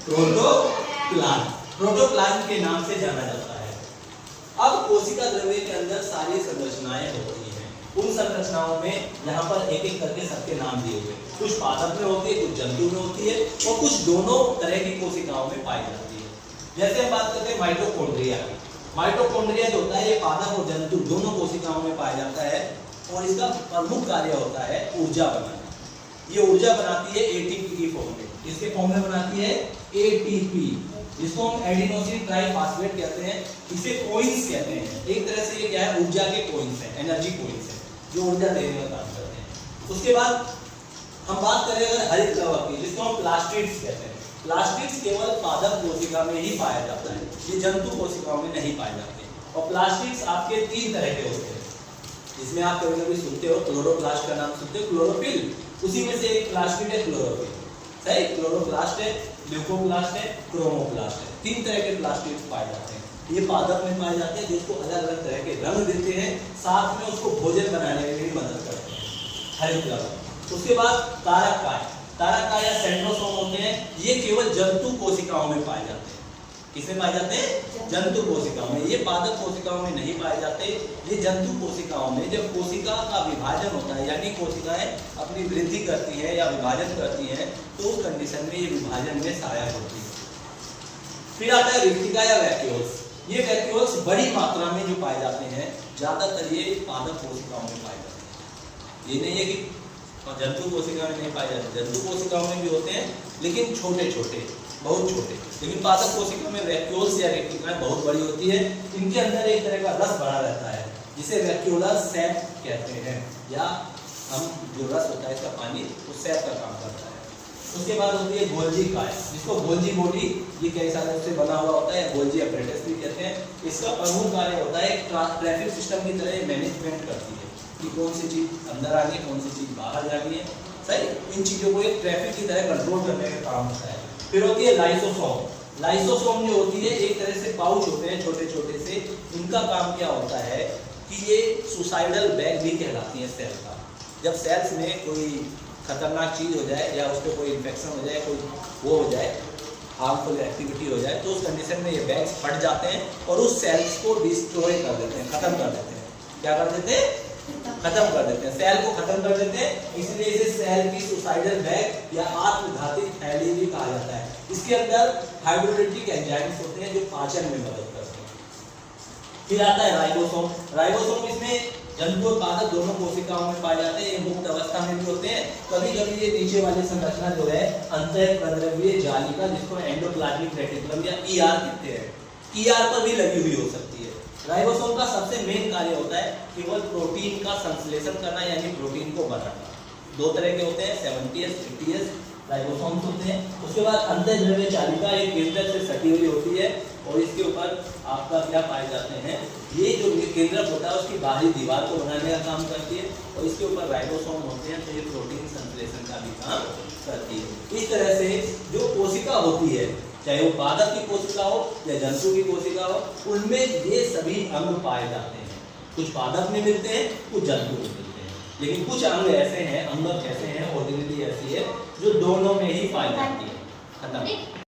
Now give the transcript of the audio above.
Protoplasm के नाम से जाना जाता है। अब कोशिका द्रव्य के अंदर सारी संरचनाएं होती हैं। उन संरचनाओं में यहाँ पर एक एक करके सबके नाम दिए हुए, कुछ पादप में होती है, कुछ जंतु में होती है और कुछ दोनों तरह की कोशिकाओं में पाई जाती है। जैसे हम बात करते हैं माइटोकॉन्ड्रिया की। माइटोकॉन्ड्रिया जो होता है ये पादप और जंतु दोनों कोशिकाओं में पाया जाता है और इसका प्रमुख कार्य होता है ऊर्जा बनाना। ये ऊर्जा बनाती है एटीपी की फॉर्म में। इसके फॉर्म में बनाती है एटीपी, जिसको हम एडिनोसिन ट्राइफॉस्फेट कहते हैं। इसे कोइंस कहते हैं। एक तरह से ये क्या है, ऊर्जा के कोइंस हैं, एनर्जी कोइंस हैं जो ऊर्जा देने का काम करते हैं। उसके बाद हम बात करें अगर हरित कवक की, जिसको हम प्लास्टिड्स कहते हैं। प्लास्टिड्स केवल पादप कोशिका में ही पाया जाता है, ये जंतु कोशिकाओं में नहीं पाए जाते। और प्लास्टिड्स आपके 3 तरह के होते हैं, जिसमें आप कभी कभी सुनते हो क्लोरोप्लास्ट का नाम सुनते हो, क्लोरोफिल, उसी में से एक प्लास्टिड है क्लोरोफिल। सही, क्लोरोप्लास्ट है, ल्यूकोप्लास्ट है, क्रोमोप्लास्ट है। 3 तरह के प्लास्टिड्स पाए जाते हैं। ये पादप में पाए जाते हैं, जिसको अलग अलग तरह के रंग देते हैं, साथ में उसको भोजन बनाने में भी मदद करते हैं, हरित कवक। उसके बाद तारक या सेंट्रोसोम होते हैं। ये केवल जंतु कोशिकाओं में पाए जाते हैं। किसमें पाए जाते हैं? जंतु कोशिकाओं में। ये पादप कोशिकाओं में नहीं पाए जाते। ये जंतु कोशिकाओं में जब कोशिका का विभाजन होता है, यानी कोशिकाएं अपनी वृद्धि करती है या विभाजन करती हैं, तो उस कंडीशन में ये विभाजन में सहायक होती है। फिर आता है रिक्तिका या वैक्यूल्स। ये वैक्यूल्स बड़ी मात्रा में जो पाए जाते हैं, ज्यादातर ये पादप कोशिकाओं में पाए जाते हैं। ये नहीं है कि जंतु कोशिका में नहीं पाए जाते, जंतु कोशिकाओं में भी होते हैं, लेकिन छोटे छोटे, बहुत छोटे। लेकिन पादप कोशिका में वैक्यूल्स या रेक्टिकाएं बहुत बड़ी होती है। इनके अंदर एक तरह का रस भरा रहता है, जिसे वैक्यूलर सैप कहते हैं, या हम जो रस होता है इसका पानी, वो सैप का काम करता है। उसके बाद होती है गोल्जी काय, जिसको गोल्जी बॉडी, ये कई सालों से बना हुआ होता है, गोल्जी अपरेटस भी कहते हैं। इसका प्रमुख कार्य होता है ट्रैफिक सिस्टम की तरह मैनेजमेंट करती है कि कौन सी चीज अंदर आनी है, कौन सी चीज बाहर जानी है। सही, इन चीजों को एक ट्रैफिक की तरह कंट्रोल करने का काम होता है। फिर होती है लाइसोसोम। लाइसोसोम जो होती है एक तरह से पाउच होते हैं छोटे छोटे से। इनका काम क्या होता है कि ये सुसाइडल बैग भी कहलाती है सेल का। जब सेल्स में कोई खतरनाक चीज हो जाए या उस पर कोई इन्फेक्शन हो जाए, कोई वो हो जाए, हार्मफुल एक्टिविटी हो जाए, तो उस कंडीशन में ये बैग्स फट जाते हैं और उस सेल्स को डिस्ट्रॉय कर देते हैं, खत्म कर देते हैं। क्या कर देते हैं? खत्म कर देते हैं, सेल को खत्म कर देते हैं। इसलिए इसे सेल की सुसाइडल बैग या आत्मघाती थैली भी कहा जाता है। इसके अंदर हाइड्रोलिटिक एंजाइम्स होते हैं जो पाचन में मदद करते हैं। फिर आता है राइबोसोम। राइबोसोम इसमें जंतु और पादप दोनों कोशिकाओं में पाए जाते हैं। ये मुक्त अवस्था में भी होते हैं। कभी कभी ये नीचे वाली संरचना जो है अंतःप्रद्रव्य जालिका, जिसको एंडोप्लाज्मिक रेटिकुलम या ईआर कहते हैं, ईआर पर भी लगी हुई हो सकती है। राइबोसोम का सबसे मेन कार्य होता है केवल प्रोटीन का संश्लेषण करना, यानी प्रोटीन को बनाना। 2 तरह के होते हैं, 70S 80S राइबोसोम्स होते हैं। उसके बाद अंतःद्रव्य जालिका एक केंद्रक से सटी हुई होती है और इसके ऊपर आपका क्या पाए जाते हैं, ये जो केंद्रक होता है उसकी बाहरी दीवार को बनाने का काम करती है और इसके ऊपर राइबोसोम होते हैं, तो ये प्रोटीन संश्लेषण का भी काम करती है। इस तरह से जो कोशिका होती है, चाहे वो पादप की कोशिका हो या जंतु की कोशिका हो, उनमें ये सभी अंग पाए जाते हैं। कुछ पादप में मिलते हैं, कुछ जंतु में मिलते हैं, लेकिन कुछ अंग ऐसे हैं, अंग ऐसे हैं, ऑर्डिनरी ऐसी है जो दोनों में ही पाई जाती है। खत्म।